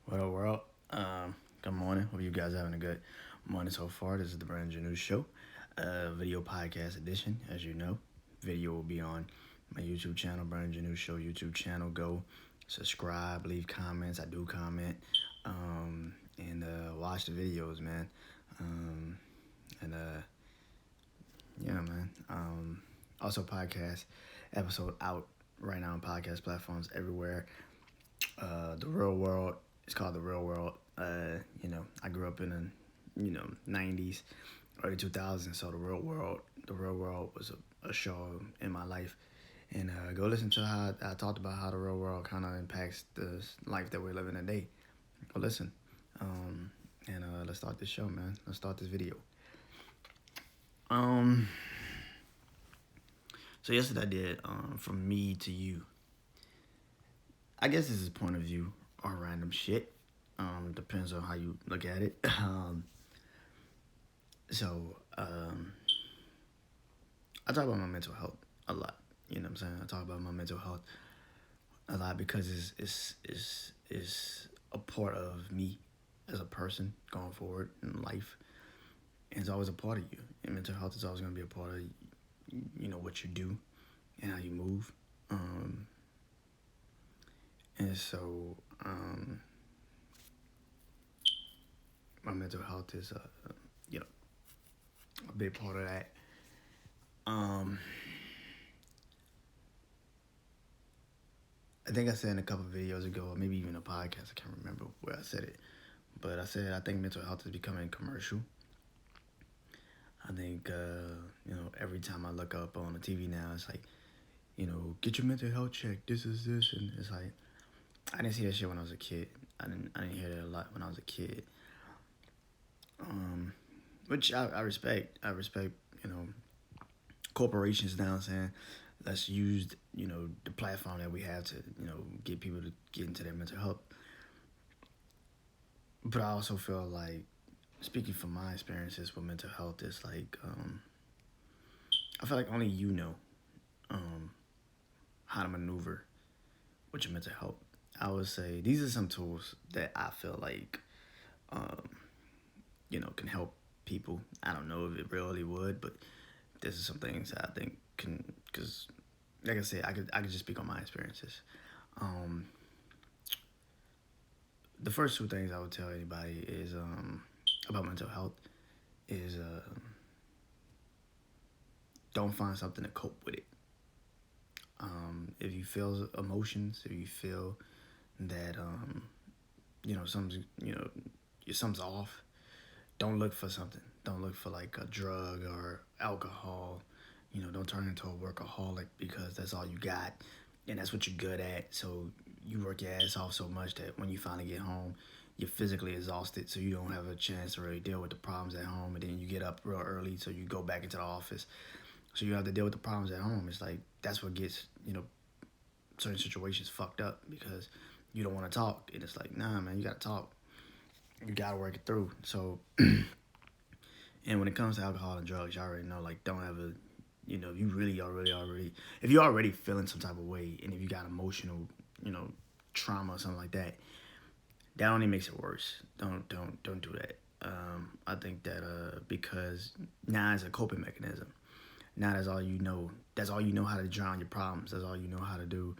What up, world? Good morning. Hope you guys are having a good morning so far. This is the Brand New Show, video podcast edition. As you know, video will be on my YouTube channel, Brand New Show YouTube channel. Go subscribe, leave comments. I do comment, and watch the videos, man. Um, and yeah, man. Also, podcast episode out right now on podcast platforms everywhere. The Real World. It's called The Real World. I grew up in the, 90s, early 2000s. So The Real World was a show in my life. And go listen to how I talked about how the real world kind of impacts the life that we're living today. Go listen. And let's start this show, man. Let's start this video. Um, so yesterday I did from me to you. I guess this is point of view or random shit. Depends on how you look at it. So I talk about my mental health a lot. You know what I'm saying? I talk about my mental health a lot because it's a part of me as a person going forward in life. And it's always a part of you. And mental health is always going to be a part of what you do and how you move. And so my mental health is a big part of that. I think I said in a couple of videos ago, or maybe even a podcast, I can't remember where I said it, but I said I think mental health is becoming commercial. I think, every time I look up on the TV now, it's like, get your mental health checked, this is this, and it's like, I didn't see that shit when I was a kid. I didn't hear that a lot when I was a kid. Which I respect. I respect, corporations now saying, let's use, the platform that we have to, get people to get into their mental health. But I also feel like, speaking from my experiences with mental health, is like, I feel like only you know how to maneuver with your mental health. I would say these are some tools that I feel like, can help people. I don't know if it really would, but this is some things that I think can, because like I said, I could just speak on my experiences. Um, the first two things I would tell anybody is about mental health is don't find something to cope with it. If you feel emotions, if you feel that something's something's off, don't look for something. Don't look for like a drug or alcohol. Don't turn into a workaholic because that's all you got and that's what you're good at. So you work your ass off so much that when you finally get home, you're physically exhausted, so you don't have a chance to really deal with the problems at home. And then you get up real early, so you go back into the office. So you have to deal with the problems at home. It's like that's what gets certain situations fucked up because you don't want to talk, and it's like, nah, man, you gotta talk. You gotta work it through. So, and when it comes to alcohol and drugs, you already know, like, don't ever, you really already, if you're already feeling some type of way, and if you got emotional, trauma or something like that, that only makes it worse. Don't do that. I think that because now it's a coping mechanism. Now that's all you know. That's all you know how to drown your problems. That's all you know how to do.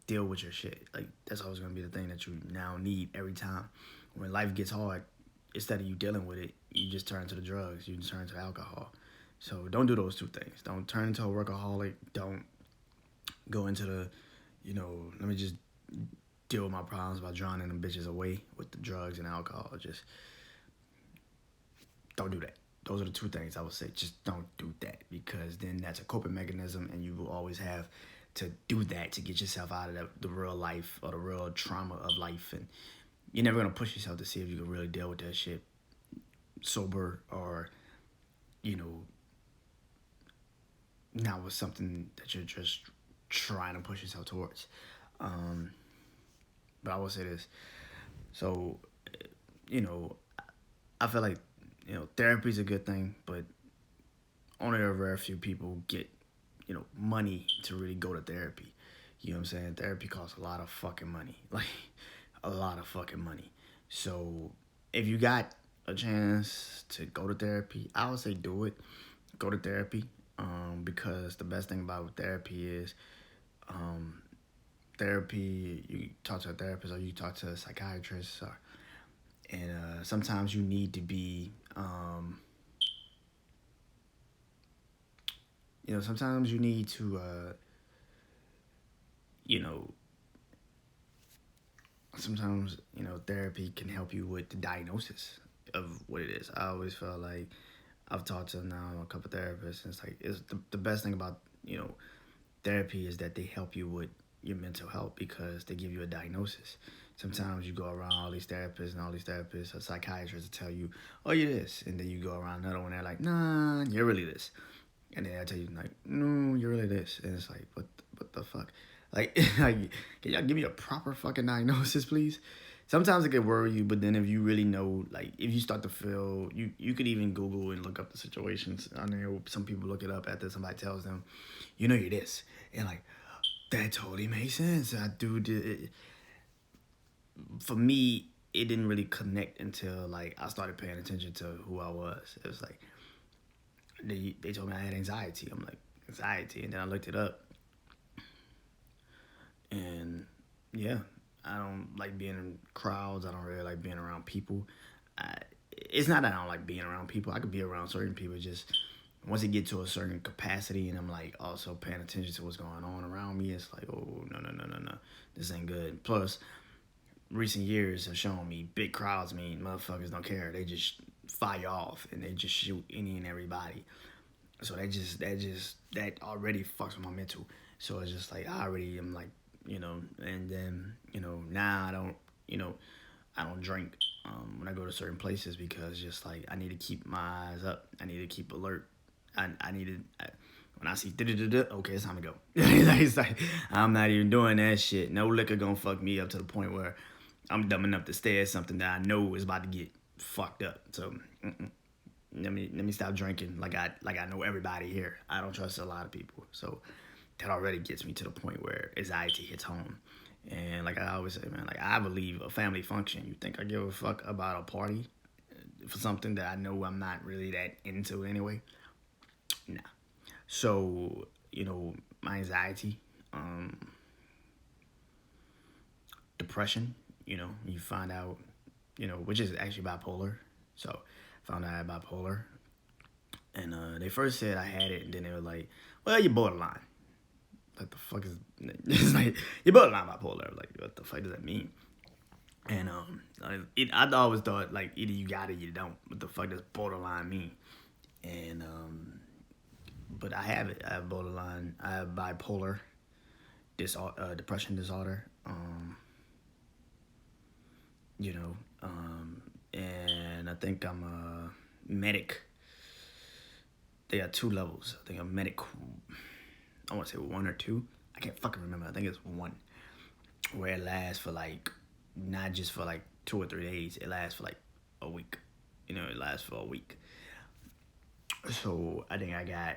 Deal with your shit. Like that's always gonna be the thing that you now need every time. When life gets hard, instead of you dealing with it, you just turn to the drugs. You just turn to alcohol. So don't do those two things. Don't turn into a workaholic. Don't go into the, let me just deal with my problems by drowning them bitches away with the drugs and alcohol. Just don't do that. Those are the two things I would say. Just don't do that because then that's a coping mechanism and you will always have to do that to get yourself out of the real life or the real trauma of life. And you're never going to push yourself to see if you can really deal with that shit sober or, not with something that you're just trying to push yourself towards. But I will say this. So, you know, I feel like, therapy is a good thing, but only a rare few people get, money to really go to therapy. You know what I'm saying? Therapy costs a lot of fucking money. Like, a lot of fucking money. So if you got a chance to go to therapy, I would say do it. Go to therapy. Because the best thing about therapy is um, therapy. You talk to a therapist or you talk to a psychiatrist, and sometimes you need to be, sometimes you need to, you know, sometimes therapy can help you with the diagnosis of what it is. I always felt like I've talked to now a couple therapists, and it's the best thing about therapy is that they help you with your mental health because they give you a diagnosis. Sometimes you go around all these therapists and all these therapists or psychiatrists to tell you, oh, you're this. And then you go around another one, they're like, nah, you're really this. And then I tell you, like, no, you're really this. And it's like, what the fuck? Like, like, can y'all give me a proper fucking diagnosis, please? Sometimes it can worry you, but then if you really know, like, if you start to feel, you could even Google and look up the situations. I know some people look it up after somebody tells them, you're this. And like, that totally makes sense. I do. For me, it didn't really connect until like I started paying attention to who I was. It was like they told me I had anxiety. I'm like, anxiety, and then I looked it up, and yeah, I don't like being in crowds. I don't really like being around people. It's not that I don't like being around people. I could be around certain people. Just once it get to a certain capacity, and I'm like also paying attention to what's going on around me, it's like, oh no, this ain't good. Plus, recent years have shown me big crowds mean motherfuckers don't care. They just fire off and they just shoot any and everybody. So that already fucks with my mental. So it's just like I already am like, and then, now I don't drink when I go to certain places because just like I need to keep my eyes up. I need to keep alert. I need to when I see okay, it's time to go. It's like I'm not even doing that shit. No liquor gonna fuck me up to the point where I'm dumb enough to stay at something that I know is about to get fucked up. So let me stop drinking like I know everybody here. I don't trust a lot of people. So that already gets me to the point where anxiety hits home. And like I always say, man, like I believe a family function. You think I give a fuck about a party for something that I know I'm not really that into anyway? Nah. So, my anxiety, depression, you find out, which is actually bipolar. So, found out I had bipolar. And they first said I had it, and then they were like, well, you're borderline. What the fuck is, it's like, you're borderline bipolar. Like, what the fuck does that mean? And I always thought, like, either you got it or you don't. What the fuck does borderline mean? And, but I have it. I have borderline. I have bipolar depression disorder. And I think I'm a medic. They got two levels. I think I'm medic. I want to say 1 or 2. I can't fucking remember. I think it's 1, where it lasts for like not just for like 2 or 3 days. It lasts for like a week. It lasts for a week. So I think I got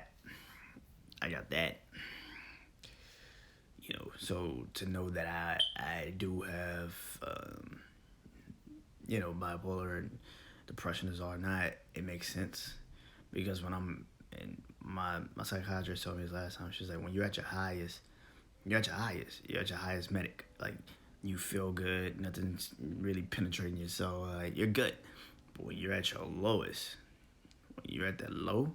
that. So to know that I do have bipolar and depression disorder, not it makes sense because when I'm and my psychiatrist told me this last time. She's like, when you're at your highest, you're at your highest medic. Like you feel good, nothing's really penetrating you, so you're good. But when you're at your lowest, when you're at that low,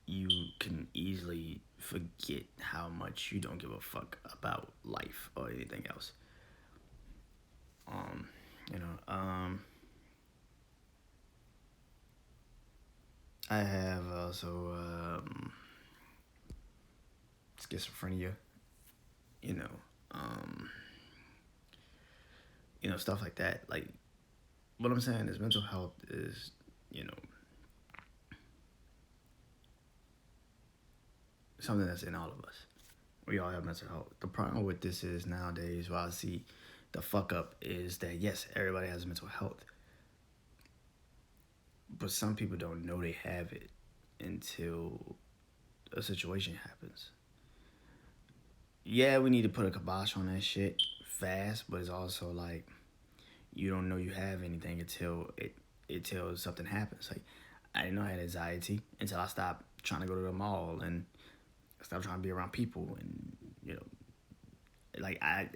you can easily forget how much you don't give a fuck about life or anything else. Um, you know, um, I have also schizophrenia. You know, um, stuff like that. Like what I'm saying is mental health is, something that's in all of us. We all have mental health. The problem with this is nowadays, what I see the fuck up is that yes, everybody has mental health, but some people don't know they have it until a situation happens. Yeah, we need to put a kibosh on that shit. fast, but it's also like you don't know you have anything until something happens. Like I didn't know I had anxiety until I stopped trying to go to the mall and stopped trying to be around people, and you know, like I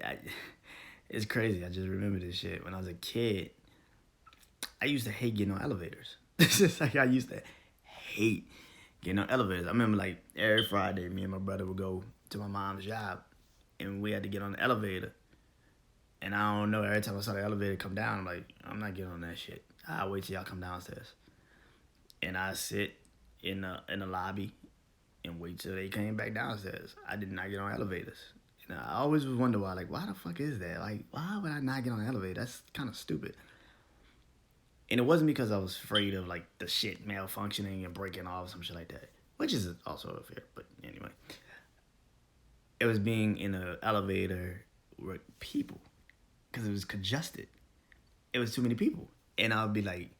it's crazy. I just remember this shit when I was a kid. I used to hate getting on elevators. This is like I used to hate getting on elevators. I remember like every Friday, me and my brother would go to my mom's job, and we had to get on the elevator. And I don't know, every time I saw the elevator come down, I'm like, I'm not getting on that shit. I'll wait till y'all come downstairs. And I sit in the lobby and wait till they came back downstairs. I did not get on elevators. And I always was wonder why, like, why the fuck is that? Like, why would I not get on an elevator? That's kind of stupid. And it wasn't because I was afraid of like the shit malfunctioning and breaking off, some shit like that, which is also a fear. But anyway, it was being in an elevator with people because it was congested. It was too many people, and I would be like,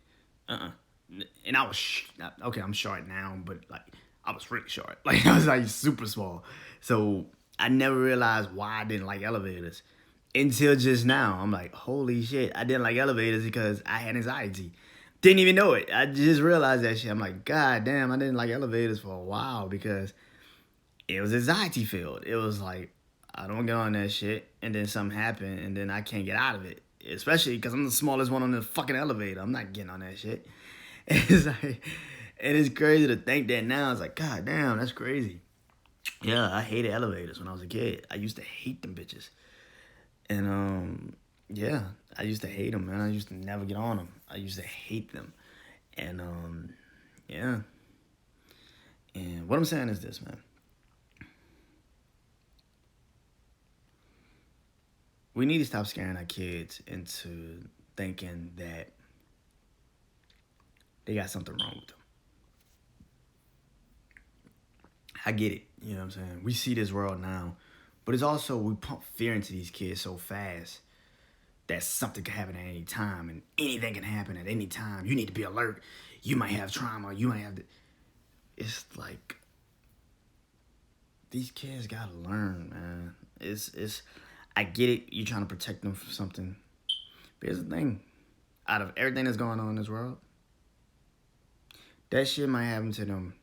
and I was okay. I'm short now, but like I was really short. Like I was like super small, so I never realized why I didn't like elevators until just now. I'm like, holy shit, I didn't like elevators because I had anxiety. Didn't even know it. I just realized that shit. I'm like, God damn, I didn't like elevators for a while because it was anxiety filled. It was like, I don't get on that shit, and then something happened, and then I can't get out of it. Especially because I'm the smallest one on the fucking elevator. I'm not getting on that shit. It's like, and it's crazy to think that now. It's like, God damn, that's crazy. Yeah, I hated elevators when I was a kid. I used to hate them bitches. And yeah, I used to hate them, man. I used to never get on them. I used to hate them. And yeah. And what I'm saying is this, man. We need to stop scaring our kids into thinking that they got something wrong with them. I get it, you know what I'm saying? We see this world now, but it's also we pump fear into these kids so fast that something can happen at any time, and anything can happen at any time. You need to be alert. You might have trauma. You might have. It's like these kids gotta learn, man. It's. I get it. You're trying to protect them from something, but here's the thing: out of everything that's going on in this world, that shit might happen to them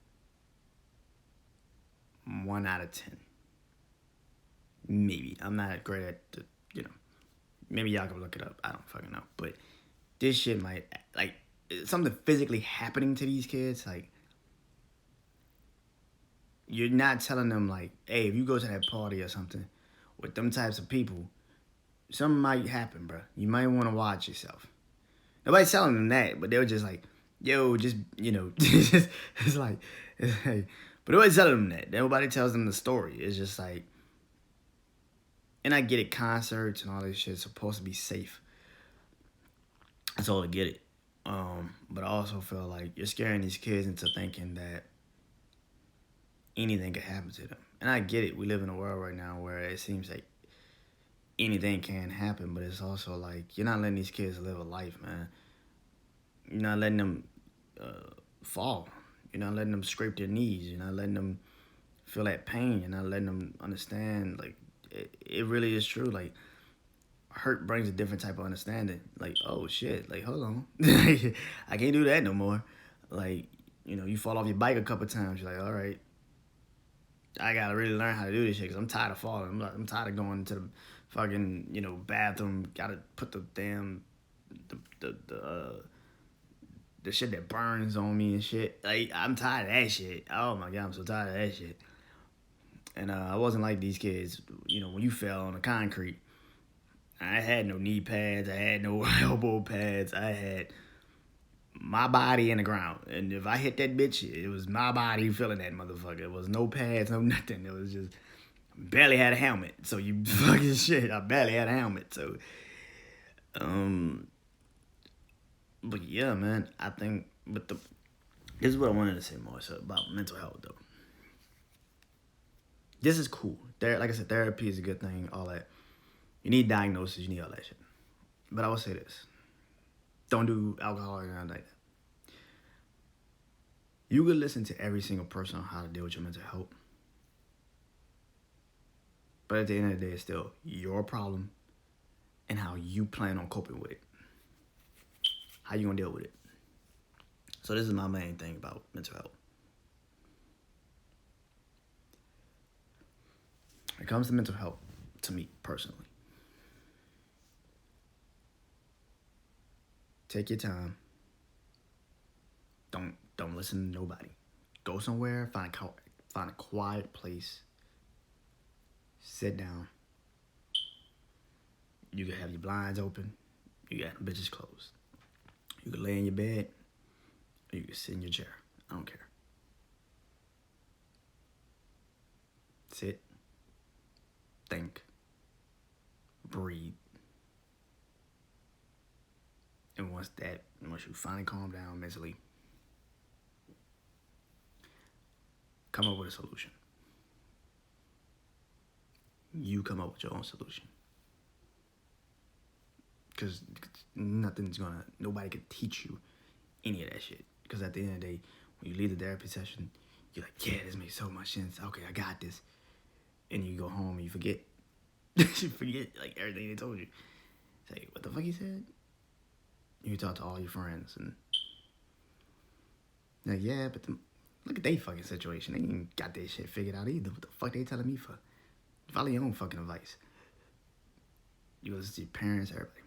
1 out of 10. Maybe. I'm not great at the, maybe y'all can look it up. I don't fucking know. But this shit might, like, something physically happening to these kids, like, you're not telling them, like, hey, if you go to that party or something with them types of people, something might happen, bro. You might want to watch yourself. Nobody's telling them that, but they were just like, yo, just, it's like, but nobody's telling them that. Nobody tells them the story. It's just like, and I get it, concerts and all this shit is supposed to be safe. That's all I get it. But I also feel like you're scaring these kids into thinking that anything could happen to them. And I get it. We live in a world right now where it seems like anything can happen, but it's also like you're not letting these kids live a life, man. You're not letting them fall. You're not letting them scrape their knees. You're not letting them feel that pain. You're not letting them understand, like, it really is true. Like, hurt brings a different type of understanding. Like, oh, shit. Like, hold on. I can't do that no more. Like, you fall off your bike a couple times. You're like, all right. I got to really learn how to do this shit because I'm tired of falling. I'm tired of going to the fucking, bathroom. Got to put the damn, the shit that burns on me and shit. Like, I'm tired of that shit. Oh, my God, I'm so tired of that shit. And I wasn't like these kids, when you fell on the concrete. I had no knee pads. I had no elbow pads. I had my body in the ground. And if I hit that bitch, it was my body feeling that motherfucker. It was no pads, no nothing. It was just, barely had a helmet. So you fucking shit. I barely had a helmet. So, but yeah, man, I think, this is what I wanted to say more so about mental health, though. This is cool. Like I said, therapy is a good thing, all that. You need diagnosis, you need all that shit. But I will say this. Don't do alcohol or anything like that. You could listen to every single person on how to deal with your mental health. But at the end of the day, it's still your problem and how you plan on coping with it. How you gonna deal with it? So this is my main thing about mental health. When it comes to mental health, to me personally, take your time. Don't listen to nobody. Go somewhere, find a quiet place. Sit down. You can have your blinds open. You got the bitches closed. You can lay in your bed, or you can sit in your chair. I don't care. Sit. Think. Breathe. And once you finally calm down mentally, come up with a solution. You come up with your own solution. Because nobody can teach you any of that shit. Because at the end of the day, when you leave the therapy session, you're like, yeah, this makes so much sense. Okay, I got this. And you go home and you forget. You forget, like, everything they told you. Say, what the fuck he said? You talk to all your friends and like, yeah, but look at they fucking situation. They ain't got that shit figured out either. What the fuck they telling me for? Follow your own fucking advice. You listen to your parents, everybody.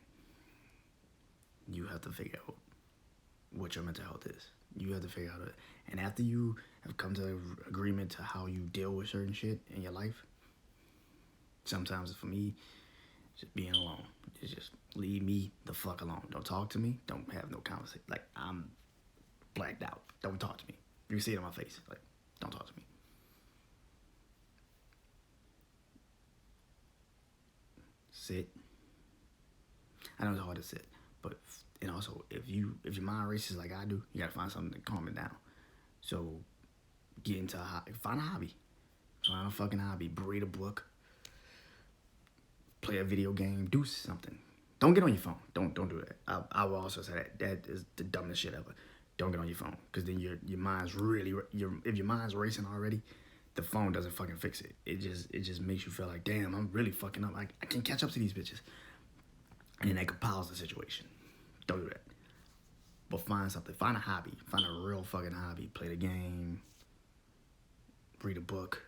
You have to figure out what your mental health is. You have to figure out it. And after you have come to an agreement to how you deal with certain shit in your life, sometimes for me, just being alone. It's just leave me the fuck alone. Don't talk to me. Don't have no conversation. Like, I'm blacked out. Don't talk to me. You see it on my face. Like, don't talk to me. Sit. I know it's hard to sit, but and also if your mind races like I do, you gotta find something to calm it down. So get into find a hobby. Find a fucking hobby. Read a book. Play a video game. Do something. Don't get on your phone. Don't do that. I will also say that is the dumbest shit ever. Don't get on your phone, because then your mind's really if your mind's racing already, the phone doesn't fucking fix it. It just makes you feel like, damn, I'm really fucking up. I can't catch up to these bitches, and then that compiles the situation. Don't do that. But find something. Find a hobby. Find a real fucking hobby. Play the game. Read a book.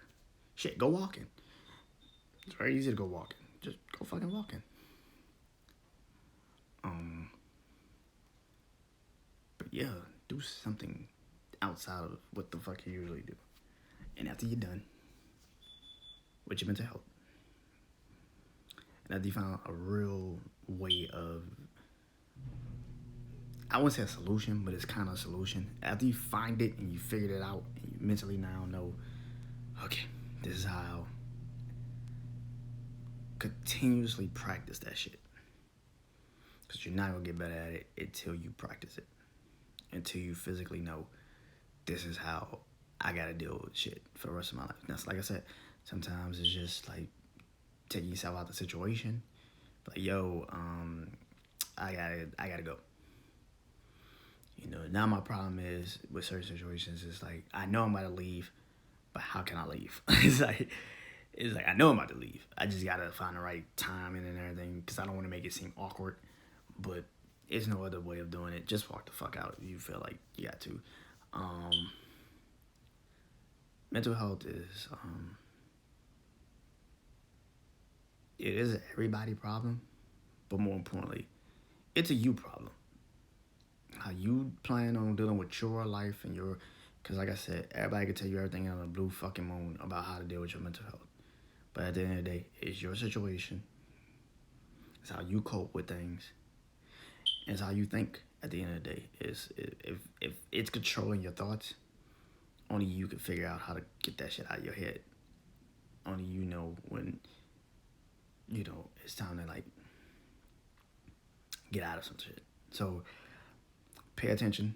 Shit, go walking. It's very easy to go walking. Just go fucking walking. But yeah, do something outside of what the fuck you usually do. And after you're done with your mental health, and after you find a real way of, I wouldn't say a solution, but it's kind of a solution. After you find it and you figured it out, and you mentally now know, okay, this is how, continuously practice that shit. Because you're not going to get better at it until you practice it. Until you physically know, this is how I got to deal with shit for the rest of my life. That's like I said, sometimes it's just like taking yourself out the situation. Like, yo, I gotta go. You know, now my problem is with certain situations, it's like, I know I'm about to leave, but how can I leave? It's like I know I'm about to leave. I just gotta find the right time and everything, because I don't want to make it seem awkward. But there's no other way of doing it. Just walk the fuck out if you feel like you got to. Mental health is it is everybody problem, but more importantly, it's a you problem. How you plan on dealing with your life and your, because like I said, everybody can tell you everything on a blue fucking moon about how to deal with your mental health. But at the end of the day, it's your situation. It's how you cope with things. It's how you think at the end of the day. If it's controlling your thoughts, only you can figure out how to get that shit out of your head. Only you know when, you know, it's time to, like, get out of some shit. So pay attention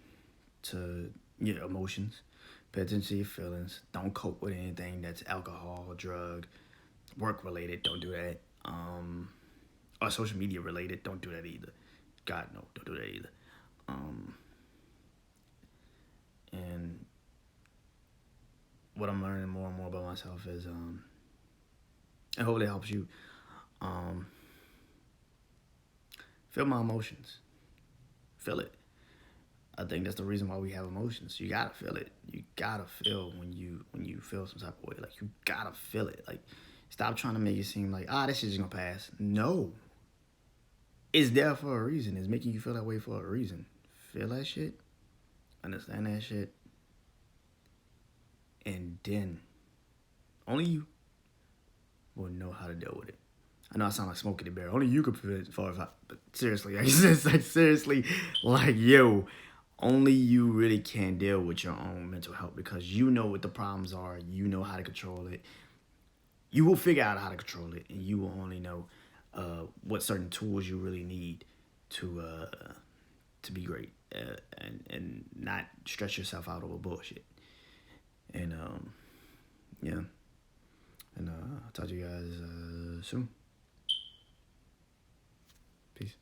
to your emotions. Pay attention to your feelings. Don't cope with anything that's alcohol, drug, work related. Don't do that. Or social media related. Don't do that either. God, no, don't do that either. And what I'm learning more and more about myself is, and hopefully it helps you, Feel my emotions. Feel it. I think that's the reason why we have emotions. You gotta feel it. You gotta feel when you feel some type of way. Like you gotta feel it. Like stop trying to make it seem like this shit's just gonna pass. No. It's there for a reason. It's making you feel that way for a reason. Feel that shit. Understand that shit. And then only you will know how to deal with it. I know I sound like Smokey the Bear. Only you could feel it far as but seriously, like seriously, like yo, only you really can deal with your own mental health because you know what the problems are. You know how to control it. You will figure out how to control it, and you will only know what certain tools you really need to be great and not stress yourself out over bullshit. And yeah, and I'll talk to you guys soon. Peace.